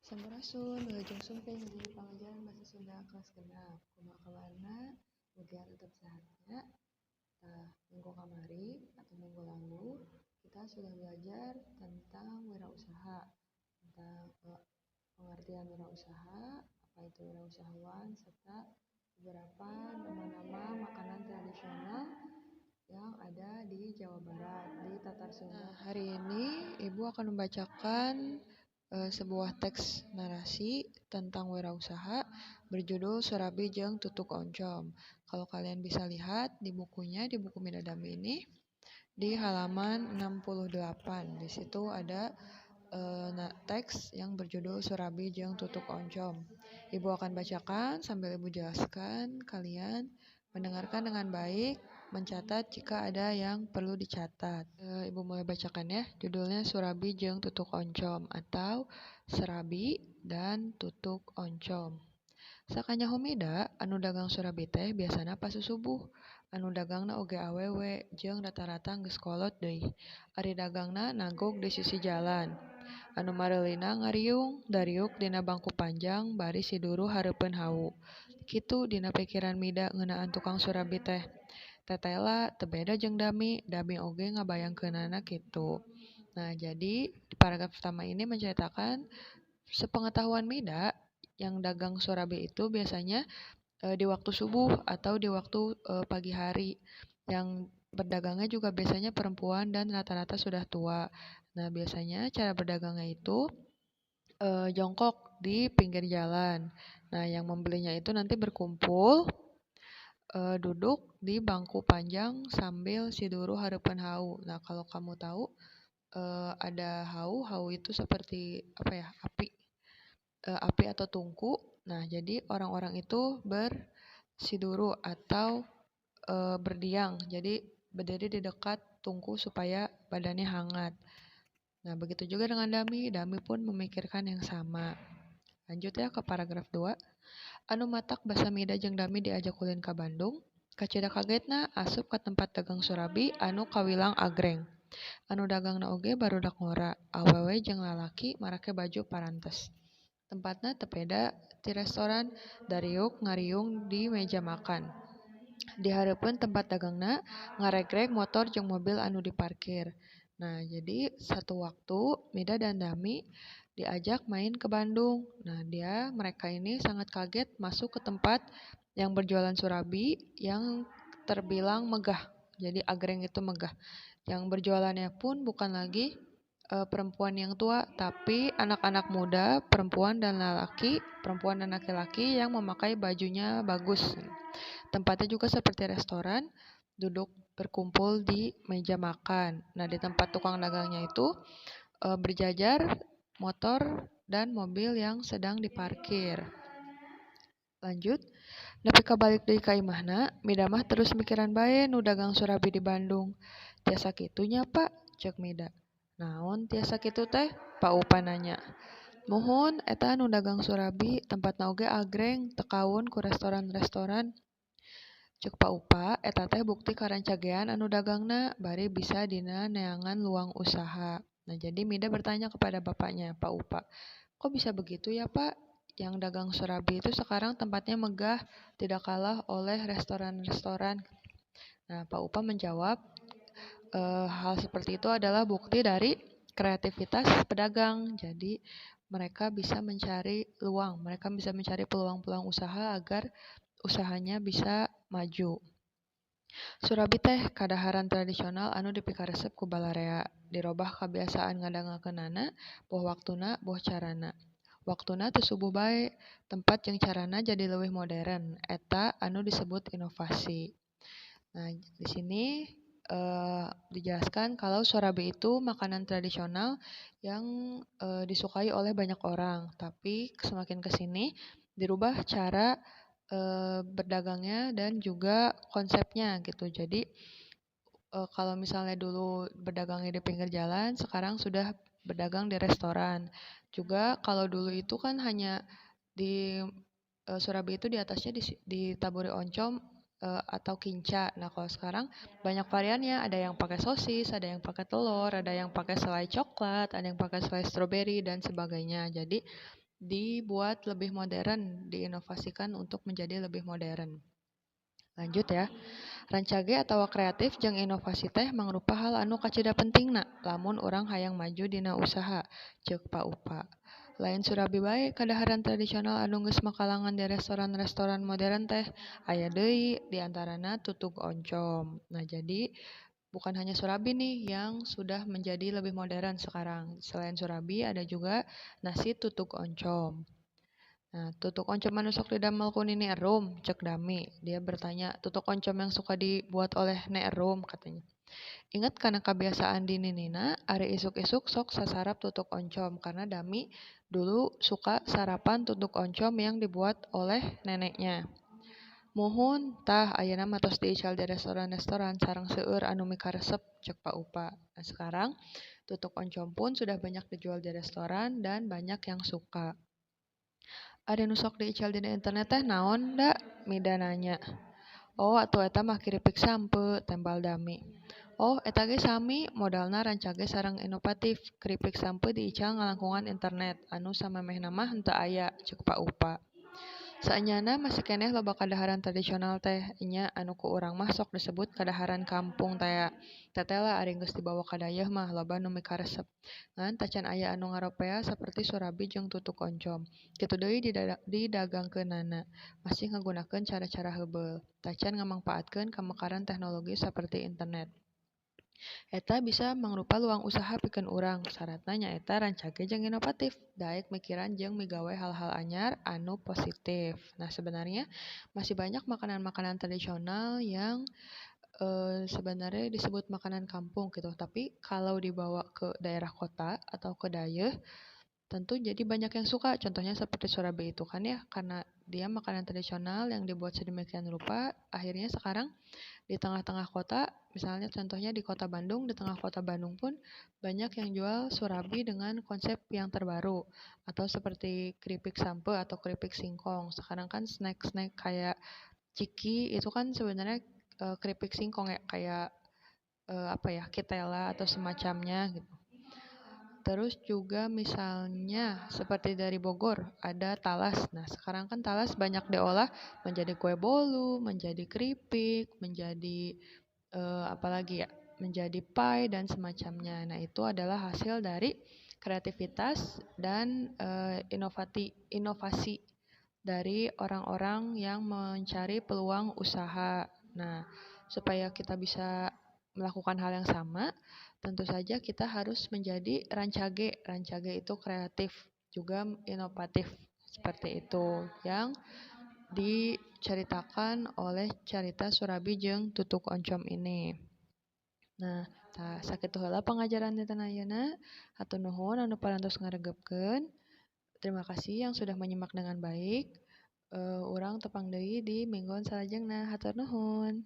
Sampurasun, wilujeng sumping di pengajaran bahasa Sunda kelas genap. Kumaha kabarna? Mugia tetap sehatnya. Minggu kamari atau minggu lalu kita sudah belajar tentang wirausaha, tentang pengertian wirausaha, apa itu wirausahawan, serta beberapa nama-nama makanan tradisional yang ada di Jawa Barat, di Tatar Sunda. Hari ini Ibu akan membacakan sebuah teks narasi tentang wirausaha berjudul Surabi Jeung Tutuk Oncom. Kalau kalian bisa lihat di bukunya, di buku Midadami ini, di halaman 68. Di situ ada teks yang berjudul Surabi Jeung Tutuk Oncom. Ibu akan bacakan sambil Ibu jelaskan, kalian mendengarkan dengan baik, mencatat jika ada yang perlu dicatat. Ibu mulai bacakan ya. Judulnya Surabi Jeung Tutuk Oncom atau Serabi dan Tutuk Oncom. Sakanya humida anu dagang Surabi teh biasana pas subuh. Anu dagangna oge awewe jeung rata-rata geus kolot deui. Ari dagangna nagog di sisi jalan. Anu mareulina ngariung dariuk dina bangku panjang bari siduru hareupeun hawu. Kitu dina pikiran Mida ngeunaan tukang Surabi teh. Tetela teu beda jeung Dami oge ngabayangkeunana kitu. Nah, jadi di paragraf pertama ini menceritakan sepengetahuan Mida yang dagang Surabi itu biasanya di waktu subuh atau di waktu pagi hari. Yang berdagangnya juga biasanya perempuan dan rata-rata sudah tua. Nah, biasanya cara berdagangnya itu jongkok di pinggir jalan. Nah, yang membelinya itu nanti berkumpul duduk di bangku panjang sambil siduru hareupeun hawu. Nah, kalau kamu tahu ada hawu itu seperti apa ya, api atau tungku. Nah, jadi orang-orang itu bersiduru atau berdiam. Jadi berdiri di dekat tungku supaya badannya hangat. Nah, begitu juga dengan Dami. Dami pun memikirkan yang sama. Lanjut ya ke paragraf 2. Anu matak basa Mida jeung Dami diajak ulin ka Bandung. Kacida kagetna asup ka tempat dagang Surabi anu kawilang agreng. Anu dagangna oge barudak ngora, awewe jeung lalaki marake baju parantes. Tempatna teu beda ti restoran, dariuk ngariung di meja makan. Di hareupeun tempat dagangna ngaregreg motor jeung mobil anu diparkir. Nah, jadi satu waktu Mida dan Dami diajak main ke Bandung. Nah, mereka ini sangat kaget masuk ke tempat yang berjualan Surabi yang terbilang megah. Jadi agreng itu megah. Yang berjualannya pun bukan lagi perempuan yang tua, tapi anak-anak muda, perempuan dan laki-laki yang memakai bajunya bagus. Tempatnya juga seperti restoran, duduk berkumpul di meja makan. Nah, di tempat tukang dagangnya itu berjajar motor dan mobil yang sedang diparkir. Lanjut, nepi ka balik deui ka imahna, Mida mah terus mikiran bae nu dagang Surabi di Bandung. Tiasa kitunya, Pak, cek Mida. Naon tiasa kitu teh? Pak Upa nanya. Muhun, eta nu dagang Surabi tempatna oge agreng, teu kawen ku restoran-restoran. Cek Pak Upa, eta teh bukti karancagean anu dagangna bari bisa dina neangan luang usaha. Nah, jadi Mida bertanya kepada bapaknya, Pak Upa, kok bisa begitu ya Pak? Yang dagang Surabi itu sekarang tempatnya megah, tidak kalah oleh restoran-restoran. Nah, Pak Upa menjawab, hal seperti itu adalah bukti dari kreativitas pedagang. Jadi mereka bisa mencari peluang-peluang usaha agar usahanya bisa maju. Surabi teh kadaharan tradisional anu dipikaresep ku balarea, dirobah kabiasaan ngadangakeunana, boh waktuna, boh carana. Waktuna teu subuh bae, tempat jeung carana jadi leuwih modern, eta anu disebut inovasi. Nah, di sini dijelaskan kalau Surabi itu makanan tradisional yang disukai oleh banyak orang, tapi semakin kesini dirubah cara berdagangnya dan juga konsepnya gitu. Jadi kalau misalnya dulu berdagangnya di pinggir jalan, sekarang sudah berdagang di restoran. Juga kalau dulu itu kan hanya di Surabi itu di atasnya ditaburi oncom atau kinca. Nah, kalau sekarang banyak variannya, ada yang pakai sosis, ada yang pakai telur, ada yang pakai selai coklat, ada yang pakai selai stroberi dan sebagainya. Jadi dibuat lebih modern, diinovasikan untuk menjadi lebih modern. Lanjut ya. Rancage atawa kreatif jeung inovasi teh mangrupa hal anu kacida pentingna lamun urang hayang maju dina usaha, ceuk Pak Upa. Lain Surabi bae kadaharan tradisional anu geus makalangan di restoran-restoran modern teh aya deui diantarana tutug oncom. Nah, jadi bukan hanya Surabi nih yang sudah menjadi lebih modern sekarang. Selain Surabi ada juga nasi tutug oncom. Nah, tutuk oncom manusok didamel ku Nini Erum, cek Dami. Dia bertanya, tutuk oncom yang suka dibuat oleh Nek Erum, katanya. Ingat karena kebiasaan di Ninina, ari isuk-isuk sok sasarap tutuk oncom. Karena Dami dulu suka sarapan tutuk oncom yang dibuat oleh neneknya. Muhun, tah ayeuna mah tos diical di restoran-restoran sareng seueur anu mikaresep, cek Pak Upa. Nah, sekarang tutuk oncom pun sudah banyak dijual di restoran dan banyak yang suka. Ada nu sok diical dina internet teh naon da? Mida nanya. Oh, atuh eta mah kiripik sampe, tembal Dami. Oh, eta ge sami, modalna rancage sareng inovatif. Keripik sampe diical ngalangkungan internet, anu samemehna mah henteu aya, ceuk Pak Upa. Saenyana masih keneh loba kadaharan tradisional teh, nya anu ku urang mah sok disebut kadaharan kampung teh. Teteh ari geus dibawa ka dayeuh mah loba nu mikaresep. Ngan tacan aya anu ngaropea saperti Surabi jeung tutuk oncom. Kitu deui didagangkeunana, masih ngagunakeun cara-cara heubeul. Tacan ngamangpaatkeun kamekaran teknologi saperti internet. Eta bisa mangrupa luang usaha pikeun urang. Saratna nyaeta rancage jeung inovatif, daek mikiran jeung migawe hal-hal anyar anu positif. Nah, sebenarnya masih banyak makanan-makanan tradisional yang sebenarnya disebut makanan kampung gitu. Tapi kalau dibawa ke daerah kota atau ke dayeuh, tentu jadi banyak yang suka. Contohnya seperti Surabi itu kan ya, karena dia makanan tradisional yang dibuat sedemikian rupa, akhirnya sekarang di tengah-tengah kota, misalnya contohnya di kota Bandung, di tengah kota Bandung pun banyak yang jual Surabi dengan konsep yang terbaru. Atau seperti keripik sampe atau keripik singkong. Sekarang kan snack-snack kayak ciki itu kan sebenarnya keripik singkong ya, kayak apa ya, ketela atau semacamnya gitu. Terus juga misalnya seperti dari Bogor ada talas. Nah, sekarang kan talas banyak diolah menjadi kue bolu, menjadi keripik, menjadi apalagi ya, menjadi pie dan semacamnya. Nah, itu adalah hasil dari kreativitas dan inovasi dari orang-orang yang mencari peluang usaha. Nah, supaya kita bisa melakukan hal yang sama, tentu saja kita harus menjadi rancage. Rancage itu kreatif, juga inovatif. Seperti itu yang diceritakan oleh cerita Surabi jeung tutuk oncom ini. Nah, sakitu heula pengajaran dinten ayeuna. Hatur nuhun anu parantos ngaregepkeun. Terima kasih yang sudah menyimak dengan baik. Urang tepang deui di mingguan salajengna. Hatur nuhun.